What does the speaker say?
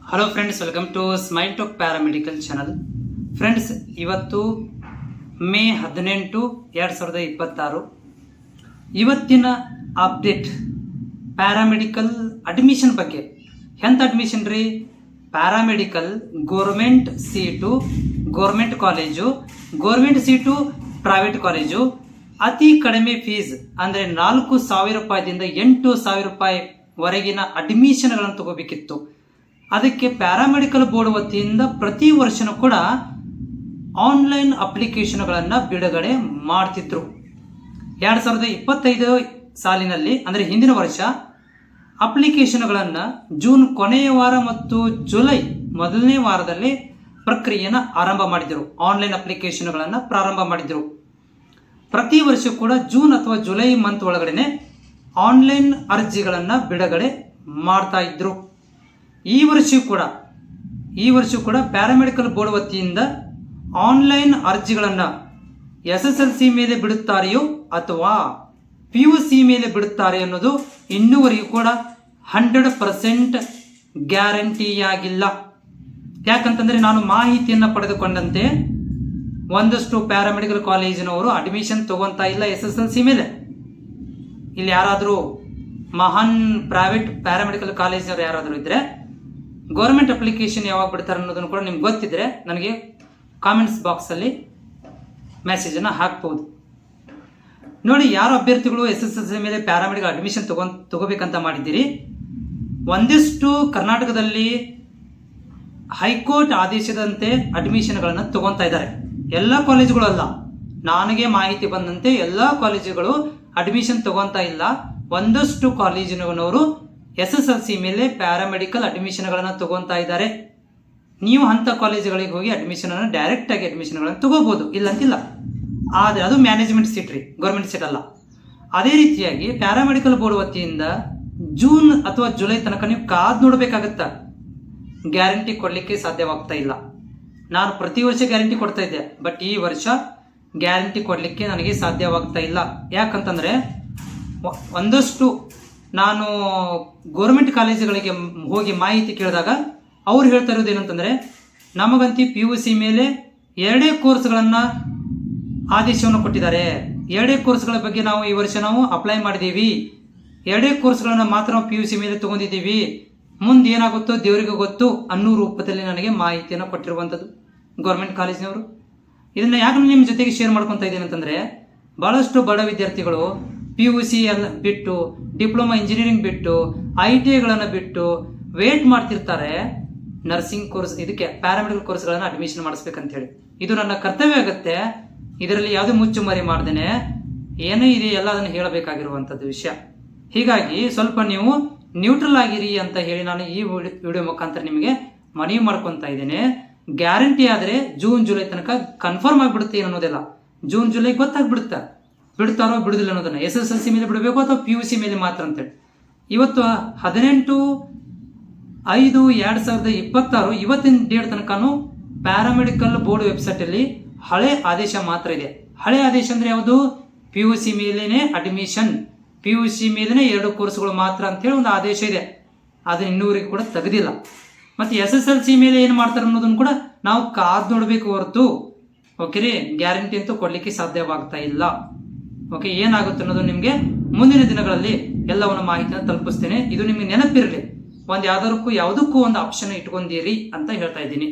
Hello friends, welcome to Smile Talk paramedical channel. Friends, ಇವತ್ತು May 18, 2026 ಇವತ್ತಿನ update paramedical admission ಬಗ್ಗೆ. ಎಂಥ admission ರೀ? Paramedical government seat, government college, government seat, private college. ಅತಿ ಕಡಿಮೆ fees ಅಂದರೆ 4,000 ರೂಪಾಯಿದಿಂದ 8,000 ರೂಪಾಯಿ ವರೆಗಿನ ಅಡ್ಮಿಷನ್ಗಳನ್ನು ತಗೋಬೇಕಿತ್ತು. ಅದಕ್ಕೆ ಪ್ಯಾರಾಮೆಡಿಕಲ್ ಬೋರ್ಡ್ ವತಿಯಿಂದ ಪ್ರತಿ ವರ್ಷನೂ ಕೂಡ ಆನ್ಲೈನ್ ಅಪ್ಲಿಕೇಶನ್ಗಳನ್ನು ಬಿಡುಗಡೆ ಮಾಡ್ತಿದ್ರು. 2025 ಸಾಲಿನಲ್ಲಿ ಅಂದರೆ ಹಿಂದಿನ ವರ್ಷ ಅಪ್ಲಿಕೇಶನ್ಗಳನ್ನು ಜೂನ್ ಕೊನೆಯ ವಾರ ಮತ್ತು ಜುಲೈ ಮೊದಲನೇ ವಾರದಲ್ಲಿ ಪ್ರಕ್ರಿಯೆಯನ್ನು ಆರಂಭ ಮಾಡಿದರು. ಆನ್ಲೈನ್ ಅಪ್ಲಿಕೇಶನ್ಗಳನ್ನು ಪ್ರಾರಂಭ ಮಾಡಿದರು. ಪ್ರತಿ ವರ್ಷ ಕೂಡ ಜೂನ್ ಅಥವಾ ಜುಲೈ ಮಂತ್ ಒಳಗಡೆ ಆನ್ಲೈನ್ ಅರ್ಜಿಗಳನ್ನು ಬಿಡುಗಡೆ ಮಾಡ್ತಾ ಇದ್ರು. ಈ ವರ್ಷ ಕೂಡ ಪ್ಯಾರಾಮೆಡಿಕಲ್ ಬೋರ್ಡ್ ವತಿಯಿಂದ ಆನ್ಲೈನ್ ಅರ್ಜಿಗಳನ್ನು SSLC ಮೇಲೆ ಬಿಡುತ್ತಾರೆಯೋ ಅಥವಾ PUC ಮೇಲೆ ಬಿಡುತ್ತಾರೆ ಅನ್ನೋದು ಇನ್ನೂವರೆಗೂ ಕೂಡ 100% ಗ್ಯಾರಂಟಿಯಾಗಿಲ್ಲ. ಯಾಕಂತಂದರೆ ನಾನು ಮಾಹಿತಿಯನ್ನು ಪಡೆದುಕೊಂಡಂತೆ ಒಂದಷ್ಟು ಪ್ಯಾರಾಮೆಡಿಕಲ್ ಕಾಲೇಜಿನವರು ಅಡ್ಮಿಷನ್ ತಗೊಂತಾ ಇಲ್ಲ SSLC ಮೇಲೆ. ಇಲ್ಲಿ ಯಾರಾದರೂ ಮಹಾನ್ ಪ್ರೈವೇಟ್ ಪ್ಯಾರಾಮೆಡಿಕಲ್ ಕಾಲೇಜಿನವರು ಯಾರಾದರೂ ಇದ್ದರೆ ಗೌರ್ಮೆಂಟ್ ಅಪ್ಲಿಕೇಶನ್ ಯಾವಾಗ ಬಿಡ್ತಾರೆ ಅನ್ನೋದನ್ನು ಕೂಡ ನಿಮ್ಗೆ ಗೊತ್ತಿದ್ರೆ ನನಗೆ ಕಾಮೆಂಟ್ಸ್ ಬಾಕ್ಸಲ್ಲಿ ಮೆಸೇಜನ್ನು ಹಾಕ್ಬೋದು. ನೋಡಿ, ಯಾರು ಅಭ್ಯರ್ಥಿಗಳು SSLC ಮೇಲೆ ಪ್ಯಾರಾಮೆಡಿಕಲ್ ಅಡ್ಮಿಷನ್ ತಗೋಬೇಕಂತ ಮಾಡಿದ್ದೀರಿ, ಒಂದಿಷ್ಟು ಕರ್ನಾಟಕದಲ್ಲಿ ಹೈಕೋರ್ಟ್ ಆದೇಶದಂತೆ ಅಡ್ಮಿಷನ್ಗಳನ್ನು ತಗೊತಾ ಇದ್ದಾರೆ. ಎಲ್ಲ ಕಾಲೇಜುಗಳು ಅಲ್ಲ, ನನಗೆ ಮಾಹಿತಿ ಬಂದಂತೆ ಎಲ್ಲ ಕಾಲೇಜುಗಳು ಅಡ್ಮಿಷನ್ ತಗೊತಾ ಇಲ್ಲ. ಒಂದಷ್ಟು ಕಾಲೇಜಿನವರು SSLC ಮೇಲೆ ಪ್ಯಾರಾಮೆಡಿಕಲ್ ಅಡ್ಮಿಷನ್ಗಳನ್ನು ತಗೊತಾ ಇದ್ದಾರೆ. ನೀವು ಅಂಥ ಕಾಲೇಜುಗಳಿಗೆ ಹೋಗಿ ಡೈರೆಕ್ಟಾಗಿ ಅಡ್ಮಿಷನ್ಗಳನ್ನು ತಗೋಬಹುದು, ಇಲ್ಲಂತಿಲ್ಲ. ಆದರೆ ಅದು ಮ್ಯಾನೇಜ್ಮೆಂಟ್ ಸೀಟ್ ರೀ, ಗೌರ್ಮೆಂಟ್ ಸೀಟ್ ಅಲ್ಲ. ಅದೇ ರೀತಿಯಾಗಿ ಪ್ಯಾರಾಮೆಡಿಕಲ್ ಬೋರ್ಡ್ ವತಿಯಿಂದ ಜೂನ್ ಅಥವಾ ಜುಲೈ ತನಕ ನೀವು ಕಾದು ನೋಡಬೇಕಾಗತ್ತಾ. ಗ್ಯಾರಂಟಿ ಕೊಡಲಿಕ್ಕೆ ಸಾಧ್ಯವಾಗ್ತಾ ಇಲ್ಲ. ನಾನು ಪ್ರತಿ ವರ್ಷ ಗ್ಯಾರಂಟಿ ಕೊಡ್ತಾ ಇದ್ದೆ, ಬಟ್ ಈ ವರ್ಷ ಗ್ಯಾರಂಟಿ ಕೊಡಲಿಕ್ಕೆ ನನಗೆ ಸಾಧ್ಯವಾಗ್ತಾ ಇಲ್ಲ. ಯಾಕಂತಂದರೆ ಒಂದಷ್ಟು ನಾನು ಗೋರ್ಮೆಂಟ್ ಕಾಲೇಜುಗಳಿಗೆ ಹೋಗಿ ಮಾಹಿತಿ ಕೇಳಿದಾಗ ಅವ್ರು ಹೇಳ್ತಾ ಇರೋದು ಏನಂತಂದರೆ, ನಮಗಂತೂ PUC ಮೇಲೆ 2 ಕೋರ್ಸ್ಗಳನ್ನು ಆದೇಶವನ್ನು ಕೊಟ್ಟಿದ್ದಾರೆ. 2 ಕೋರ್ಸ್ಗಳ ಬಗ್ಗೆ ನಾವು ಈ ವರ್ಷ ಅಪ್ಲೈ ಮಾಡಿದ್ದೀವಿ. 2 ಕೋರ್ಸ್ಗಳನ್ನು ಮಾತ್ರ ನಾವು PUC ಮೇಲೆ ತೊಗೊಂಡಿದ್ದೀವಿ. ಮುಂದೆ ಏನಾಗುತ್ತೋ ದೇವರಿಗೆ ಗೊತ್ತು ಅನ್ನೋ ರೂಪದಲ್ಲಿ ನನಗೆ ಮಾಹಿತಿಯನ್ನು ಕೊಟ್ಟಿರುವಂಥದ್ದು ಗೌರ್ಮೆಂಟ್ ಕಾಲೇಜಿನವರು. ಇದನ್ನು ಯಾಕೆ ನಿಮ್ಮ ಜೊತೆಗೆ ಶೇರ್ ಮಾಡ್ಕೊತಾ ಇದ್ದೀನಿ ಅಂತಂದರೆ, ಭಾಳಷ್ಟು ಬಡ ವಿದ್ಯಾರ್ಥಿಗಳು PUC ಎಲ್ಲ ಬಿಟ್ಟು, ಡಿಪ್ಲೊಮಾ ಇಂಜಿನಿಯರಿಂಗ್ ಬಿಟ್ಟು, ITIಗಳನ್ನು ಬಿಟ್ಟು ವೇಟ್ ಮಾಡ್ತಿರ್ತಾರೆ ನರ್ಸಿಂಗ್ ಕೋರ್ಸ್, ಇದಕ್ಕೆ ಪ್ಯಾರಾಮೆಡಿಕಲ್ ಕೋರ್ಸ್ಗಳನ್ನು ಅಡ್ಮಿಷನ್ ಮಾಡಿಸ್ಬೇಕಂತ ಹೇಳಿ. ಇದು ನನ್ನ ಕರ್ತವ್ಯ ಆಗುತ್ತೆ. ಇದರಲ್ಲಿ ಯಾವುದೇ ಮುಚ್ಚುಮರೆ ಮಾಡ್ದೇನೆ ಏನೇ ಇದೆ ಎಲ್ಲ ಅದನ್ನು ಹೇಳಬೇಕಾಗಿರುವಂಥದ್ದು ವಿಷಯ. ಹೀಗಾಗಿ ಸ್ವಲ್ಪ ನೀವು ನ್ಯೂಟ್ರಲ್ ಆಗಿರಿ ಅಂತ ಹೇಳಿ ನಾನು ಈ ವಿಡಿಯೋ ಮುಖಾಂತರ ನಿಮಗೆ ಮನವಿ ಮಾಡ್ಕೊತಾ ಇದ್ದೇನೆ. ಗ್ಯಾರಂಟಿ ಆದರೆ ಜೂನ್ ಜುಲೈ ತನಕ ಕನ್ಫರ್ಮ್ ಆಗಿಬಿಡುತ್ತೆ ಅನ್ನೋದಿಲ್ಲ. ಜೂನ್ ಜುಲೈ ಗೊತ್ತಾಗ್ಬಿಡುತ್ತೆ ಬಿಡ್ತಾರೋ ಬಿಡುದಿಲ್ಲ ಅನ್ನೋದನ್ನ. SSLC ಮೇಲೆ ಬಿಡಬೇಕು ಅಥವಾ PUC ಮೇಲೆ ಮಾತ್ರ ಅಂತೇಳಿ. ಇವತ್ತು 18/5/2026 ಇವತ್ತಿನ ಡೇಟ್ ತನಕನೂ ಪ್ಯಾರಾಮೆಡಿಕಲ್ ಬೋರ್ಡ್ ವೆಬ್ಸೈಟಲ್ಲಿ ಹಳೆ ಆದೇಶ ಮಾತ್ರ ಇದೆ. ಹಳೆ ಆದೇಶ ಅಂದರೆ ಯಾವುದು? PUC ಮೇಲೇನೆ ಅಡ್ಮಿಷನ್, PUC ಮೇಲೇನೆ 2 ಕೋರ್ಸ್ಗಳು ಮಾತ್ರ ಅಂತೇಳಿ ಒಂದು ಆದೇಶ ಇದೆ. ಅದನ್ನ ಇನ್ನೂವರೆಗೂ ಕೂಡ ತೆಗೆದಿಲ್ಲ. ಮತ್ತು SSLC ಮೇಲೆ ಏನು ಮಾಡ್ತಾರೆ ಅನ್ನೋದನ್ನು ಕೂಡ ನಾವು ಕಾದು ನೋಡಬೇಕು ಹೊರತು, ಓಕೆ ರೀ, ಗ್ಯಾರಂಟಿ ಅಂತೂ ಕೊಡಲಿಕ್ಕೆ ಸಾಧ್ಯವಾಗ್ತಾ ಇಲ್ಲ. ಓಕೆ, ಏನಾಗುತ್ತೆ ಅನ್ನೋದು ನಿಮಗೆ ಮುಂದಿನ ದಿನಗಳಲ್ಲಿ ಎಲ್ಲವನ್ನು ಮಾಹಿತಿಯನ್ನು ತಲುಪಿಸ್ತೇನೆ. ಇದು ನಿಮಗೆ ನೆನಪಿರಲಿ, ಯಾವುದಕ್ಕೂ ಒಂದು ಆಪ್ಷನ್ ಇಟ್ಕೊಂಡಿರಿ ಅಂತ ಹೇಳ್ತಾ ಇದ್ದೀನಿ.